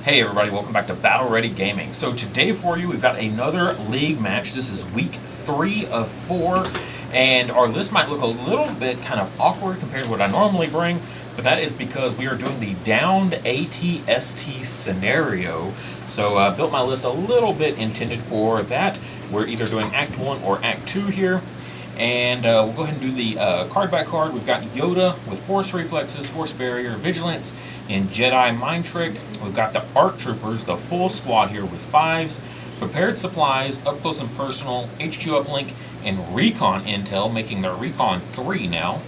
Hey everybody, welcome back to Battle Ready Gaming. So today for you, we've got another league match. This is week 3 of 4, and our list might look a little bit kind of awkward compared to what I normally bring, but that is because we are doing the downed ATST scenario. So built my list a little bit intended for that. We're either doing Act 1 or Act 2 here. And we'll go ahead and do the card by card. We've got Yoda with Force Reflexes, Force Barrier, Vigilance, and Jedi Mind Trick. We've got the ARC Troopers, the full squad here with 5s, Prepared Supplies, Up Close and Personal, HQ Uplink, and Recon Intel, making their Recon 3 now.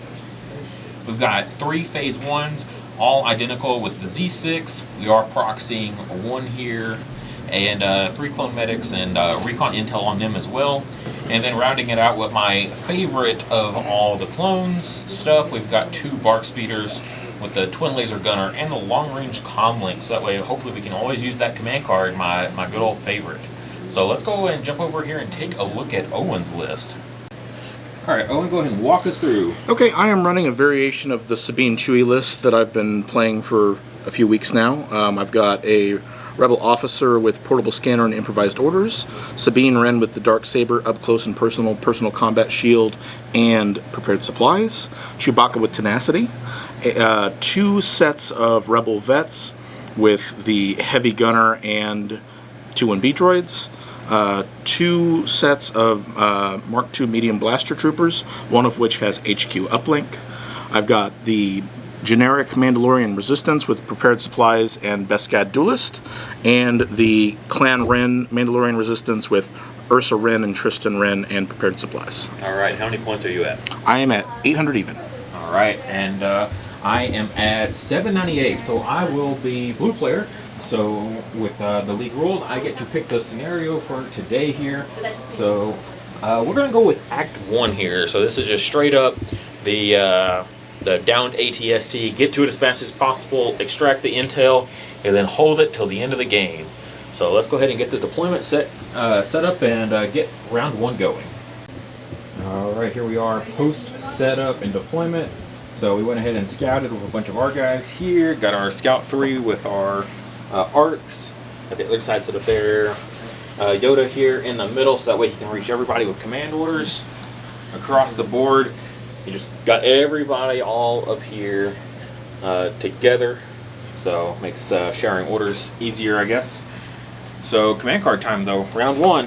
We've got 3 Phase 1s, all identical with the Z6. We are proxying 1 here, and 3 Clone Medics and Recon Intel on them as well. And then rounding it out with my favorite of all the clones stuff, we've got 2 Bark Speeders with the Twin Laser Gunner and the Long Range Comlink. So that way, hopefully we can always use that command card, my good old favorite. So let's go and jump over here and take a look at Owen's list. Alright, Owen, go ahead and walk us through. Okay, I am running a variation of the Sabine Chewie list that I've been playing for a few weeks now. I've got a Rebel Officer with Portable Scanner and Improvised Orders, Sabine Wren with the Dark Saber, Up Close and Personal Combat Shield, and Prepared Supplies, Chewbacca with Tenacity, 2 sets of Rebel Vets with the Heavy Gunner and 2 1B droids, 2 sets of Mark II Medium Blaster Troopers, one of which has HQ Uplink. I've got the generic Mandalorian Resistance with Prepared Supplies and Beskad Duelist, and the Clan Wren Mandalorian Resistance with Ursa Wren and Tristan Wren and Prepared Supplies. Alright, how many points are you at? I am at 800 even. Alright, and I am at 798, so I will be blue player. So with the league rules, I get to pick the scenario for today here. So we're going to go with Act 1 here. So this is just straight up the downed ATST, get to it as fast as possible, extract the intel, and then hold it till the end of the game. So let's go ahead and get the deployment set up and get round 1 going. Alright, here we are post setup and deployment. So we went ahead and scouted with a bunch of our guys here. Got our Scout 3 with our ARCs at the other side set up there. Yoda here in the middle, so that way he can reach everybody with command orders across the board. You just got everybody all up here together, so makes sharing orders easier, I guess. So command card time though. Round 1,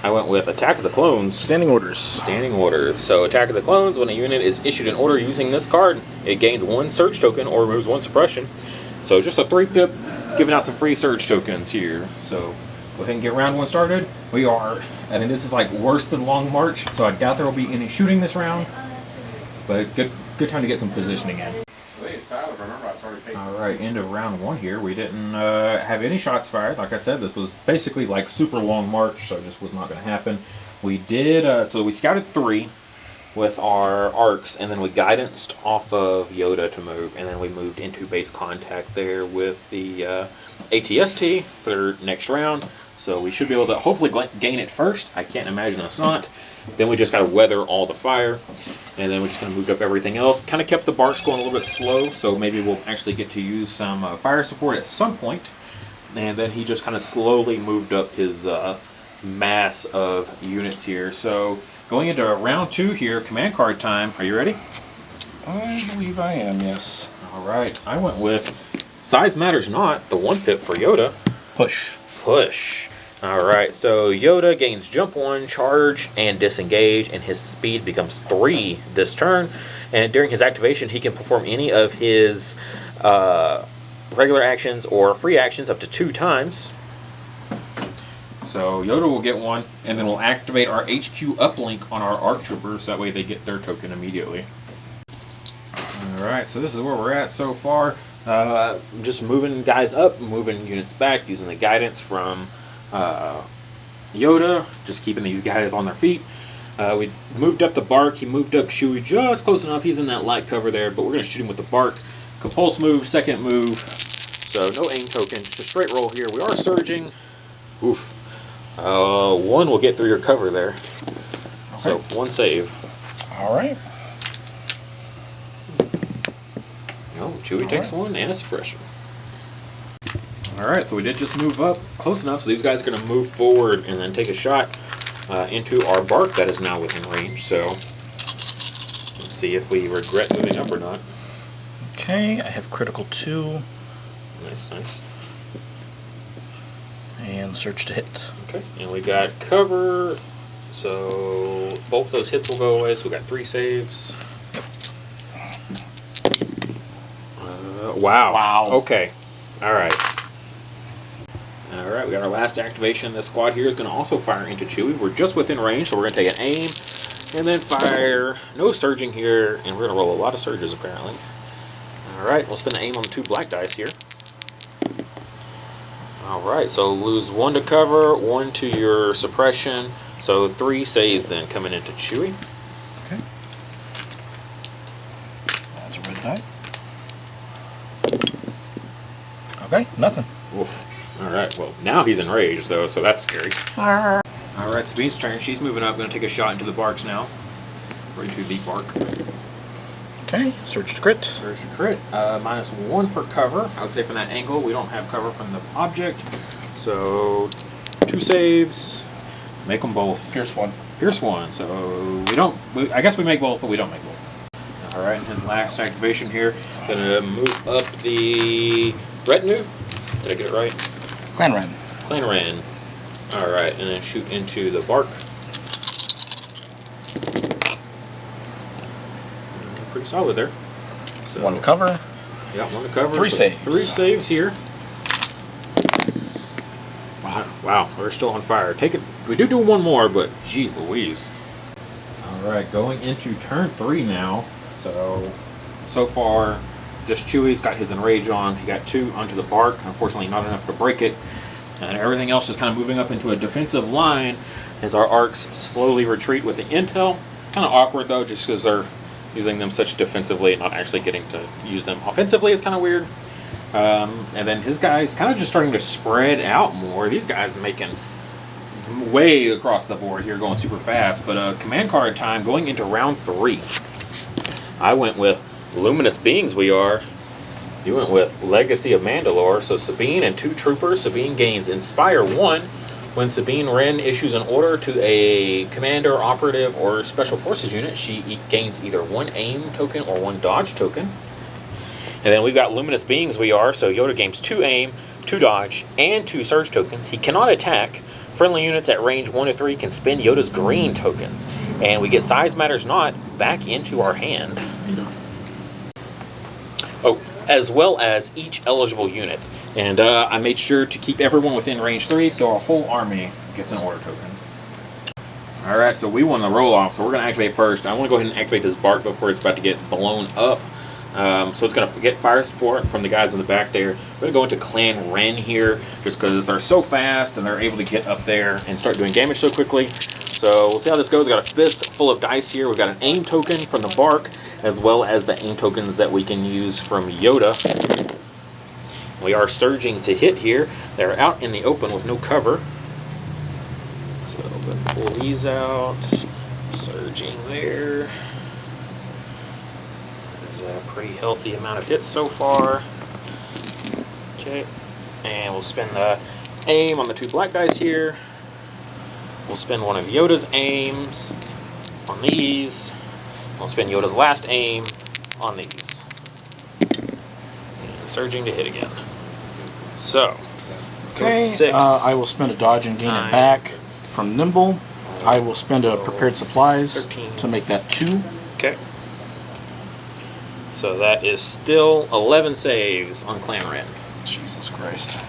I went with Attack of the Clones. Standing orders. Standing orders. So Attack of the Clones, when a unit is issued an order using this card, it gains 1 surge token or removes 1 suppression. So just a 3-pip, giving out some free surge tokens here. So go ahead and get round 1 started. We are, I mean, this is like worse than Long March, so I doubt there will be any shooting this round. But good time to get some positioning in. Alright, end of round 1 here. We didn't have any shots fired. Like I said, this was basically like super Long March, so it just was not going to happen. We did, so we scouted 3 with our arcs, and then we guidanced off of Yoda to move, and then we moved into base contact there with the ATST for next round. So we should be able to hopefully gain it first. I can't imagine us not. Then we just got to weather all the fire, and then we just kind of moved up everything else. Kind of kept the Barks going a little bit slow, so maybe we'll actually get to use some fire support at some point. And then he just kind of slowly moved up his mass of units here. So going into round 2 here, command card time. Are you ready? I believe I am, yes. Alright, I went with Size Matters Not, the 1-pip for Yoda. Push. Push. Alright, so Yoda gains Jump 1, Charge, and Disengage, and his speed becomes 3 this turn. And during his activation, he can perform any of his regular actions or free actions up to 2 times. So Yoda will get 1, and then we'll activate our HQ uplink on our ARC Troopers, that way they get their token immediately. Alright, so this is where we're at so far. Just moving guys up, moving units back, using the guidance from Yoda, just keeping these guys on their feet. We moved up the Bark, he moved up Chewie just close enough, he's in that light cover there, but we're going to shoot him with the Bark. Compulse move, second move, so no aim token, just a straight roll here. We are surging. Oof. 1 will get through your cover there. Okay. So 1 save. Alright. Oh, Chewie takes 1 and a suppression. All right, so we did just move up close enough, so these guys are going to move forward and then take a shot into our bark that is now within range. So let's see if we regret moving up or not. Okay, I have critical 2 Nice, nice. and search to hit. Okay, and we got cover, so both those hits will go away, so we got 3 saves. Wow. Wow. Okay. All right. All right, we got our last activation. This squad here is going to also fire into Chewie. We're just within range, so we're going to take an aim and then fire. No surging here, and we're going to roll a lot of surges apparently. All right, we'll spin the aim on the 2 black dice here. All right, so lose 1 to cover, 1 to your suppression, so 3 saves then coming into Chewie. Okay. That's a red die. Okay, nothing. Oof. All right, well, now he's enraged, though, so that's scary. All right, Sabine's turn. She's moving up, going to take a shot into the barks now. Ready to beat bark. Okay, search to crit. There's a crit. -1 for cover. I would say from that angle, we don't have cover from the object. So 2 saves. Make them both. Pierce 1. Pierce 1. So we don't. I guess we make both, but we don't make both. All right, and his last activation here. Gonna move up the retinue. Did I get it right? Clan Ren. Clan Ren. All right, and then shoot into the bark. Pretty solid there. So, 1 to cover. yeah, 1 to cover. 3 saves. 3 saves here. Wow, we're still on fire. Take it. We do 1 more, but geez Louise. All right, going into turn 3 now. So far, just Chewie's got his enrage on. He got 2 onto the bark. Unfortunately, not enough to break it. And everything else is kind of moving up into a defensive line as our arcs slowly retreat with the intel. Kind of awkward though, just because they're using them such defensively and not actually getting to use them offensively is kind of weird. And then his guys kind of just starting to spread out more. These guys making way across the board here, going super fast. But command card time going into round 3. I went with Luminous Beings we are. You went with Legacy of Mandalore. So Sabine and 2 troopers. Sabine gains Inspire 1. When Sabine Wren issues an order to a commander, operative, or special forces unit, she gains either 1 aim token or 1 dodge token. And then we've got Luminous Beings we are. So Yoda gains 2 aim, 2 dodge, and 2 surge tokens. He cannot attack. Friendly units at range 1 to 3 can spend Yoda's green tokens. And we get Size Matters Not back into our hand. Oh, as well as each eligible unit. And I made sure to keep everyone within range 3, so our whole army gets an order token. Alright, so we won the roll-off, so we're going to activate first. I want to go ahead and activate this bark before it's about to get blown up. So it's going to get fire support from the guys in the back there. We're going to go into Clan Ren here, just because they're so fast and they're able to get up there and start doing damage so quickly. So we'll see how this goes. We've got a fist full of dice here. We've got an aim token from the bark, as well as the aim tokens that we can use from Yoda. We are surging to hit here. They're out in the open with no cover. So I'm going to pull these out. Surging there. There's a pretty healthy amount of hits so far. Okay. And we'll spend the aim on the 2 black dice here. We'll spend one of Yoda's aims on these. We'll spend Yoda's last aim on these. And surging to hit again. So, Okay, 6. I will spend a dodge and gain 9. it back from Nimble. I will spend a prepared supplies 13. to make that 2. Okay. So that is still 11 saves on Clan Ren. Jesus Christ.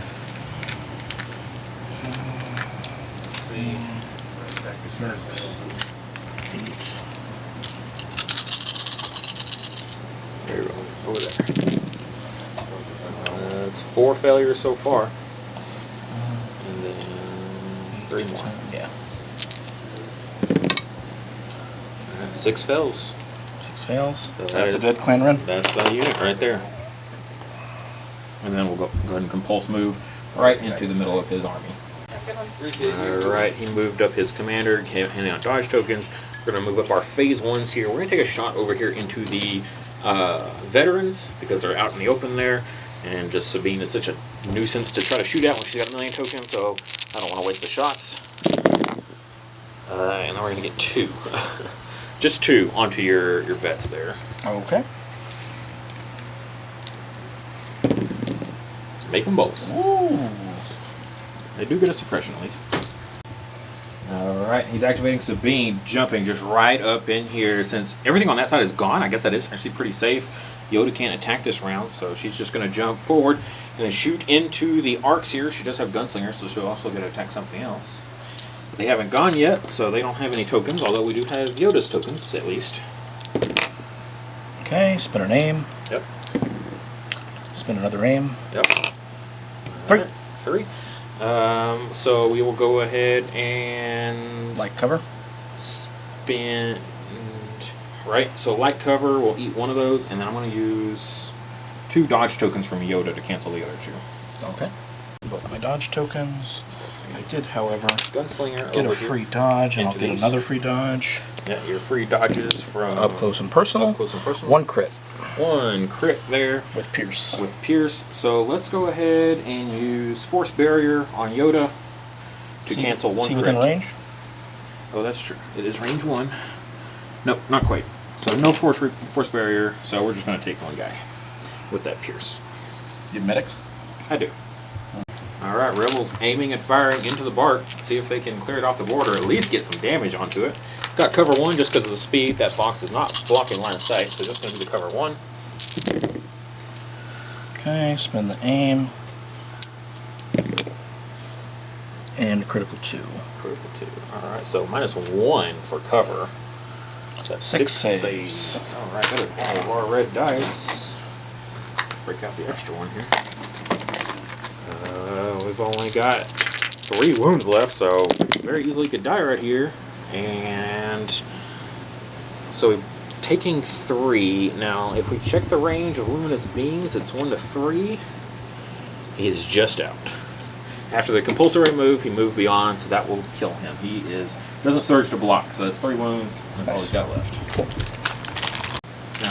There we go. Over there. That's 4 failures so far. And then 3 more. Yeah. 6 fails. 6 fails. So That's a dead Clan Ren. That's the unit right there. And then we'll go ahead and compulse move right into the middle of his army. Alright, he moved up his commander, handing out dodge tokens. We're going to move up our phase 1s here. We're going to take a shot over here into the veterans, because they're out in the open there. And just Sabine is such a nuisance to try to shoot at when she's got a million tokens, so I don't want to waste the shots. And then we're going to get 2. Just 2 onto your vets there. Okay. Make them both. Ooh. They do get a suppression at least. Alright, he's activating Sabine, jumping just right up in here. Since everything on that side is gone, I guess that is actually pretty safe. Yoda can't attack this round, so she's just going to jump forward and then shoot into the arcs here. She does have Gunslinger, so she'll also get to attack something else. But they haven't gone yet, so they don't have any tokens, although we do have Yoda's tokens, at least. Okay, spin an aim. Yep. Spin another aim. Yep. 3. Right, 3. So we will go ahead and... Light cover. Spin... Right, so light cover, we'll eat one of those, and then I'm going to use 2 dodge tokens from Yoda to cancel the other 2. Okay. Both of my dodge tokens. I did, however, Gunslinger get over a free dodge, and I'll get these. another free dodge. Yeah, your free dodges from... Up close and personal. Up close and personal. 1 crit. 1 crit there. With Pierce. With Pierce. So let's go ahead and use Force Barrier on Yoda to cancel 1 crit. within range? Oh, that's true. It is range 1. Nope, not quite. So no force barrier, so we're just going to take 1 guy with that Pierce. You have medics? I do. Alright, Rebels aiming and firing into the bark. See if they can clear it off the board or at least get some damage onto it. Got cover 1 just because of the speed. That box is not blocking line of sight, so just going to be the cover 1. Okay, spin the aim. And critical 2. Critical 2. Alright, so -1 for cover. That's 6 saves. Alright, that is all of our red dice. Break out the extra one here. We've only got 3 wounds left, so very easily could die right here. And so taking 3. Now, if we check the range of luminous beings, it's 1 to 3. He's just out. After the compulsory move, he moved beyond, so that will kill him. He doesn't surge to block, so that's 3 wounds. That's all he's got left.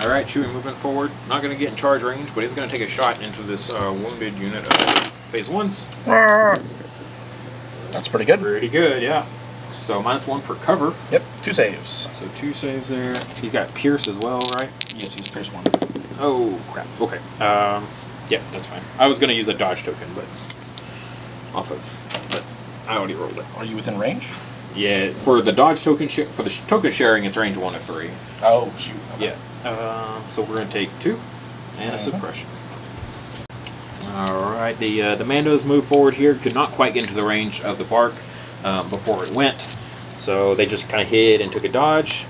Alright, Chewie moving forward. Not going to get in charge range, but he's going to take a shot into this wounded unit of Phase 1s. That's pretty good. Pretty good, yeah. So -1 for cover. Yep, 2 saves. So 2 saves there. He's got Pierce as well, right? Yes, he's Pierce 1. Oh, crap. Okay. Yeah, that's fine. I was going to use a dodge token, but I already rolled it. Are you within range? Yeah, for the dodge token for the token sharing, it's range 1 to 3. Oh, shoot. Okay. Yeah. So we're going to take 2 and a suppression. Alright, the Mandos move forward here. Could not quite get into the range of the bark before it went. So they just kind of hid and took a dodge.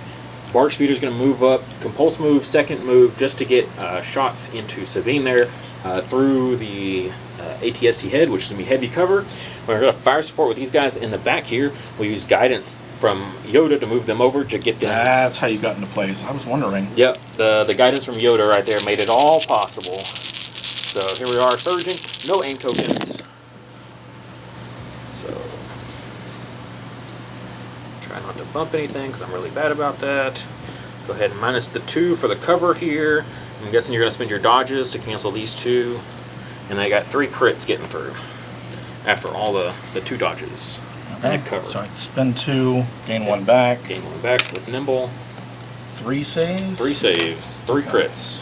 Bark Speeder's going to move up. Compulse move, second move, just to get shots into Sabine there through the ATST head, which is going to be heavy cover. We're going to fire support with these guys in the back here. We use guidance from Yoda to move them over to get them. That's how you got into place. I was wondering. Yep, the guidance from Yoda right there made it all possible. So here we are, surging, no aim tokens. So try not to bump anything because I'm really bad about that. Go ahead and minus the 2 for the cover here. I'm guessing you're going to spend your dodges to cancel these 2. And I got 3 crits getting through after all the 2 dodges. Okay, Cover. so I spend 2, gain 1 back. Gain 1 back with Nimble. 3 saves? 3 saves, 3 crits.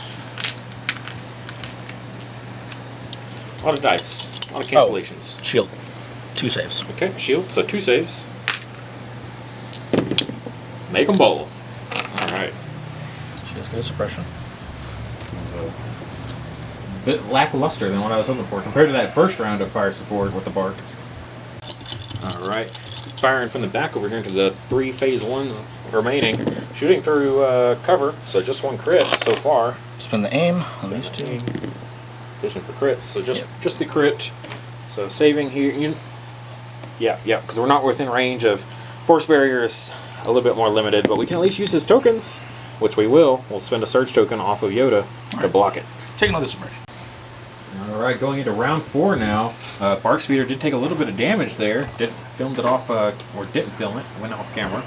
A lot of dice, a lot of cancellations. Shield. 2 saves. Okay, shield, so 2 saves. Make them both. Alright. She does get a suppression. So, a bit lackluster than what I was hoping for compared to that first round of fire support with the bark. Alright. Firing from the back over here into the 3 phase 1s remaining. Shooting through cover, so just 1 crit so far. Spin the aim on these 2. Fishing for crits, so just the crit. So saving here, yeah, because we're not within range of force barriers. A little bit more limited, but we can at least use his tokens, which we will. We'll spend a surge token off of Yoda to block it. Take another suppression. All right, going into round 4 now. Bark Speeder did take a little bit of damage there. Filmed it off, or didn't film it. Went off camera.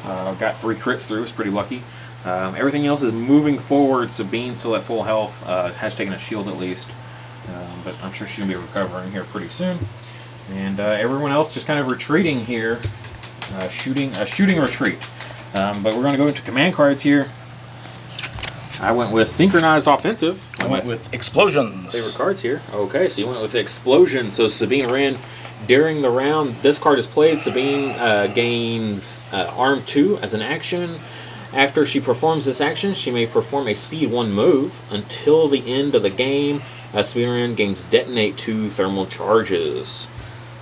Got 3 crits through. It's pretty lucky. Everything else is moving forward. Sabine still at full health. Has taken a shield at least. but I'm sure she'll be recovering here pretty soon. And everyone else just kind of retreating here, shooting retreat. But we're going to go into command cards here. I went with Synchronized Offensive. I went with Explosions. Favorite cards here. Okay, so you went with Explosion. So Sabine Wren, during the round this card is played, Sabine gains Arm 2 as an action. After she performs this action, she may perform a Speed 1 move. Until the end of the game, Sabine Wren gains Detonate 2 thermal charges.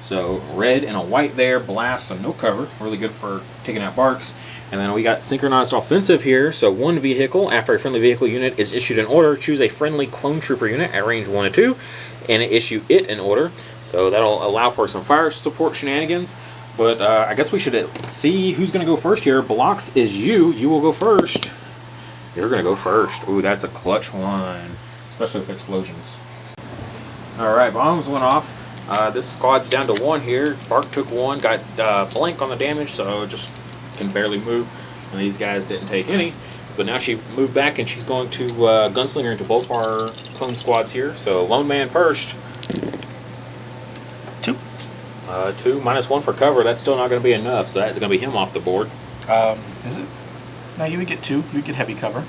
So red and a white there, blast, so no cover. Really good for taking out barks. And then we got Synchronized Offensive here. So one vehicle, after a friendly vehicle unit is issued an order, choose a friendly clone trooper unit at range 1 and 2, and issue it an order. So that'll allow for some fire support shenanigans. But I guess we should see who's going to go first here. Blocks is you. You will go first. You're going to go first. Ooh, that's a clutch one, especially with explosions. All right, bombs went off. This squad's down to 1 here. Bark took 1, got blank on the damage, so just can barely move. And these guys didn't take any. But now she moved back, and she's going to Gunslinger into both our clone squads here. So Lone Man first. 2. 2 minus 1 for cover. That's still not going to be enough, so that's going to be him off the board. Is it? No, you would get 2. You would get heavy cover.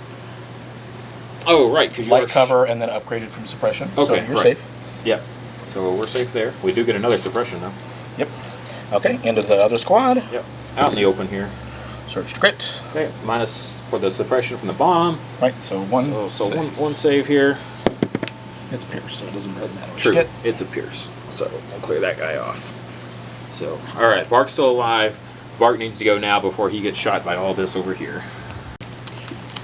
Oh, right, because Light cover and then upgraded from suppression. Okay, so you're right. safe. Yep. So we're safe there. We do get another suppression, though. Yep. Okay, into the other squad. Yep. Out in the open here. Surge to crit. Okay, minus for the suppression from the bomb. Right, so 1 So save. one save here. It's Pierce, so it doesn't really matter what True. you get. It's a Pierce. So we'll clear that guy off. So, alright, Bark's still alive. Bark needs to go now before he gets shot by all this over here.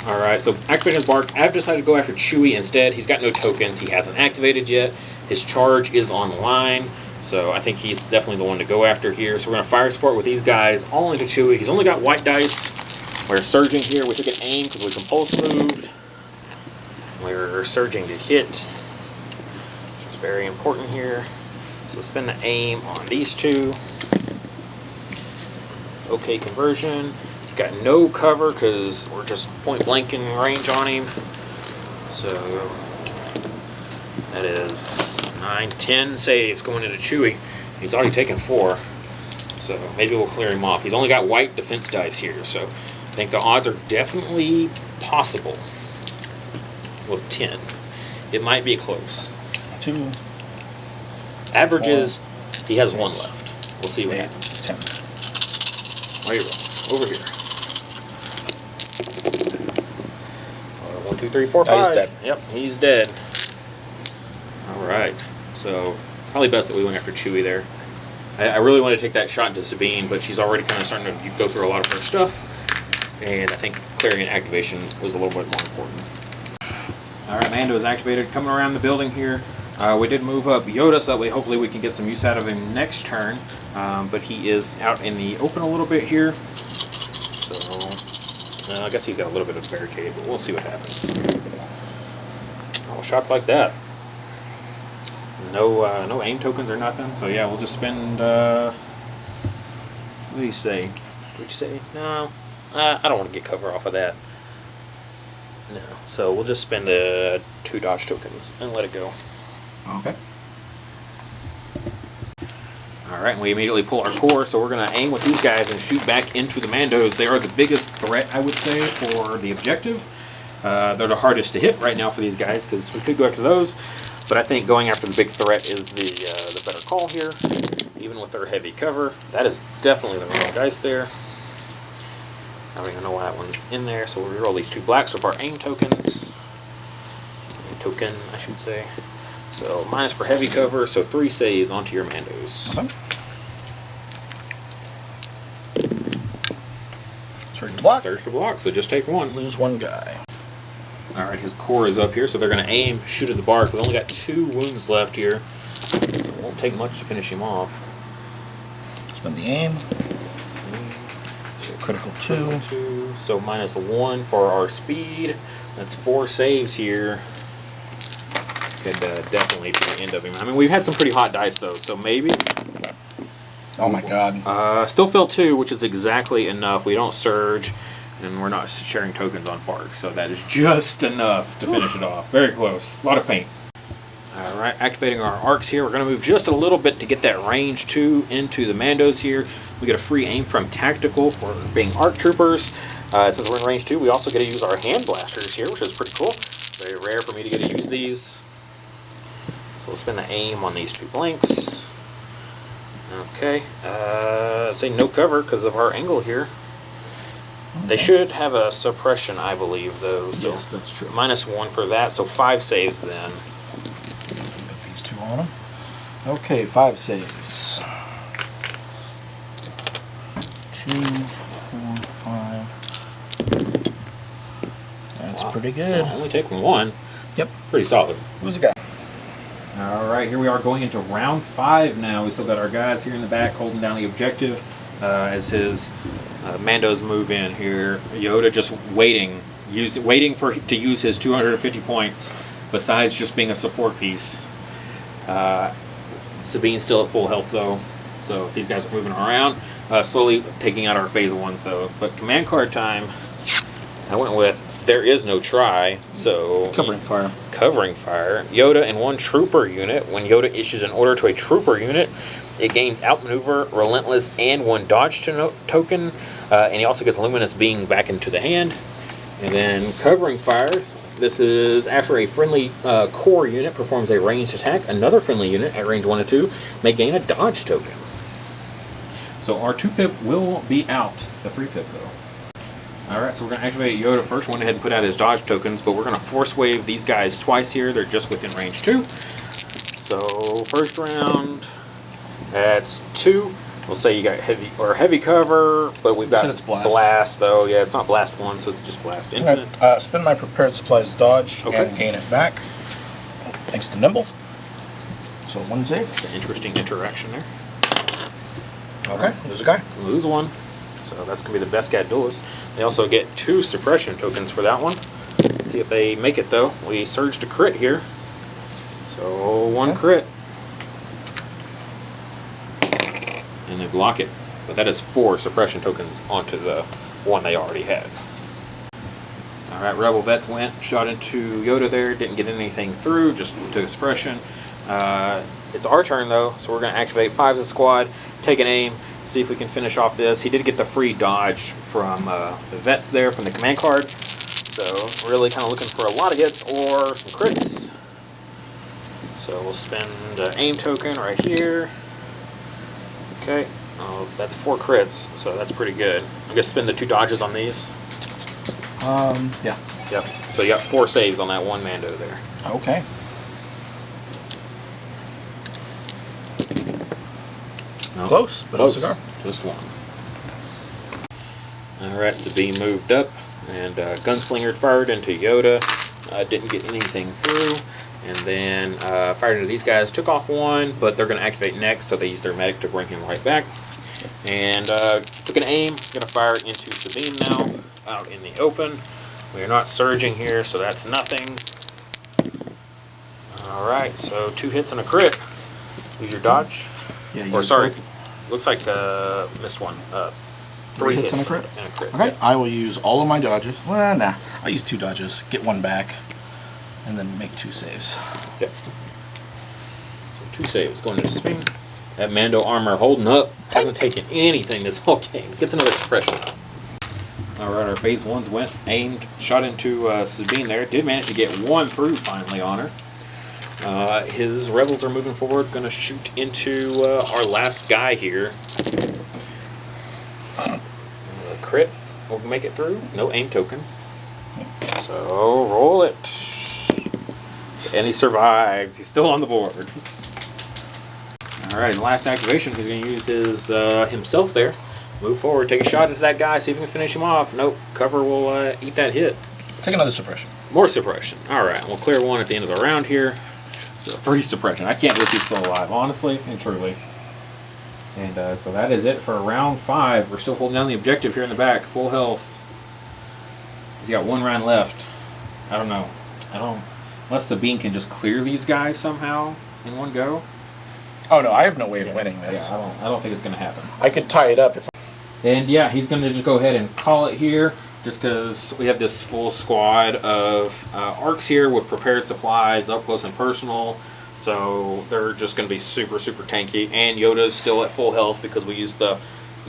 Alright, so activating Bark. I've decided to go after Chewie instead. He's got no tokens. He hasn't activated yet. His charge is online. So I think he's definitely the one to go after here. So we're going to fire support with these guys all into Chewie. He's only got white dice. We're surging here. We took an aim because we compulse moved. We're surging to hit, which is very important here. So spend the aim on these two. Okay, conversion. He's got no cover because we're just point blank in range on him. So that is 9, 10 saves going into Chewie. He's already taken 4. So maybe we'll clear him off. He's only got white defense dice here, so I think the odds are definitely possible with 10. It might be close. 2. Average is he has 1 6, left. We'll see what 8, happens. 10. Where you roll? Over here. 1, 2, 3, 4, 5. Oh, he's dead. Yep, he's dead. Alright. So probably best that we went after Chewie there. I really want to take that shot into Sabine, but she's already kind of starting to go through a lot of her stuff. And I think clearing an activation was a little bit more important. Alright, Mando is activated. Coming around the building here. We did move up Yoda, so that way hopefully we can get some use out of him next turn. But he is out in the open a little bit here. So I guess he's got a little bit of barricade, but we'll see what happens. Oh, shots like that. No aim tokens or nothing. So yeah, we'll just spend. What do you say? What'd you say? No, I don't want to get cover off of that. No. So we'll just spend the 2 dodge tokens and let it go. Okay. Alright, we immediately pull our core, so we're going to aim with these guys and shoot back into the Mandos. They are the biggest threat, I would say, for the objective. They're the hardest to hit right now for these guys, because we could go after those, but I think going after the big threat is the better call here, even with their heavy cover. That is definitely the wrong dice there. I don't even know why that one's in there, so we'll reroll these 2 blacks with our aim tokens. Aim token, I should say. So minus for heavy cover, so 3 saves onto your Mandos. Okay. Surge to block. Surge to block, so just take 1. Lose 1 guy. Alright, his core is up here, so they're going to aim, shoot at the bark. We've only got 2 wounds left here, so it won't take much to finish him off. Spend the aim. So critical 2. 2, so minus 1 for our speed. That's 4 saves here. Could definitely be the end of him. I mean, we've had some pretty hot dice, though, so maybe. Oh my god. Still fail 2, which is exactly enough. We don't surge, and we're not sharing tokens on bark, so that is just enough to finish it off. Very close. A lot of paint. Alright, activating our arcs here. We're going to move just a little bit to get that range 2 into the Mandos here. We get a free aim from Tactical for being ARC troopers. Since we're in range 2, we also get to use our hand blasters here, which is pretty cool. Very rare for me to get to use these. So we'll spin the aim on these 2 blanks. Okay, say no cover because of our angle here. Okay. They should have a suppression, I believe, though. So yes, that's true. -1 for that, so 5 saves then. Put these 2 on them. Okay, 5 saves. 2, 4, 5. That's pretty good. So only taking 1. Yep. Pretty solid. Who's the guy? Alright, here we are going into round 5 now. We still got our guys here in the back holding down the objective as his Mandos move in here. Yoda just waiting to use his 250 points, besides just being a support piece. Sabine's still at full health though, so these guys are moving around, slowly taking out our phase 1s though. But command card time, I went with there is no try, so Covering fire. Covering fire. Yoda and 1 trooper unit. When Yoda issues an order to a trooper unit, it gains outmaneuver, relentless, and 1 dodge token. And he also gets luminous being back into the hand. And then covering fire. This is after a friendly core unit performs a ranged attack. Another friendly unit at range 1 to 2 may gain a dodge token. So our 2-pip will be out. The 3-pip though. Alright, so we're going to activate Yoda first. Went ahead and put out his dodge tokens, but we're going to force wave these guys twice here. They're just within range 2. So first round, that's 2. We'll say you got heavy cover, but we've got it's blast. Blast though. Yeah, it's not blast 1, so it's just blast infinite. Spend my prepared supplies dodge and gain it back. Thanks to Nimble. So 1 save. It's an interesting interaction there. Okay, lose a guy. Lose 1. So that's going to be the best guy duelist. They also get 2 suppression tokens for that one. Let's see if they make it though. We surge to crit here. So 1 crit. And they block it. But that is 4 suppression tokens onto the 1 they already had. Alright, Rebel Vets went, shot into Yoda there, didn't get anything through, just took a suppression. It's our turn though, so we're going to activate 5's a squad, take an aim, see if we can finish off this. He did get the free dodge from the Vets there from the command card, so really kind of looking for a lot of hits or some crits. So we'll spend an aim token right here. Okay, that's 4 crits, so that's pretty good. I'm going to spend the 2 dodges on these. Yeah. Yep, so you got 4 saves on that 1 Mando there. Okay. No, Close, but close. no cigar. Just 1. Alright, Sabine moved up, and Gunslinger fired into Yoda. Didn't get anything through. And then fired into these guys. Took off 1, but they're going to activate next, so they use their medic to bring him right back. And took an aim. Going to fire into Sabine now, out in the open. We are not surging here, so that's nothing. Alright, so 2 hits and a crit. Use your dodge. Yeah, Or sorry, looks like missed 1. 3 hits and a crit. And a crit. Okay, I will use all of my dodges. Well, nah, I'll use 2 dodges, get 1 back, and then make 2 saves. Yep. So 2 saves going into Sabine. That Mando armor holding up. Hasn't taken anything this whole game. Gets another suppression. Alright, our phase 1s went, aimed, shot into Sabine there. Did manage to get 1 through finally on her. His rebels are moving forward, going to shoot into our last guy here. Crit will make it through. No aim token. So roll it. And he survives. He's still on the board. Alright, last activation, he's going to use his himself there. Move forward, take a shot into that guy, see if we can finish him off. Nope, cover will eat that hit. Take another suppression. More suppression. Alright, we'll clear 1 at the end of the round here. So 3 suppression. I can't believe he's still alive, honestly and truly. And so that is it for round 5. We're still holding down the objective here in the back, full health. He's got 1 round left. I don't know. Unless Sabine can just clear these guys somehow in one go. Oh no, I have no way of winning this. Yeah, I don't think it's going to happen. I could tie it up if. And yeah, he's going to just go ahead and call it here, just because we have this full squad of arcs here with prepared supplies, up close and personal. So they're just going to be super, super tanky. And Yoda's still at full health because we used the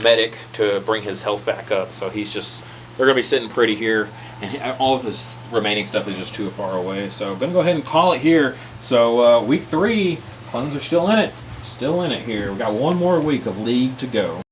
medic to bring his health back up. So he's just, they're going to be sitting pretty here. And all of his remaining stuff is just too far away. So I'm going to go ahead and call it here. So week 3, clones are still in it. Still in it here. We got one more week of League to go.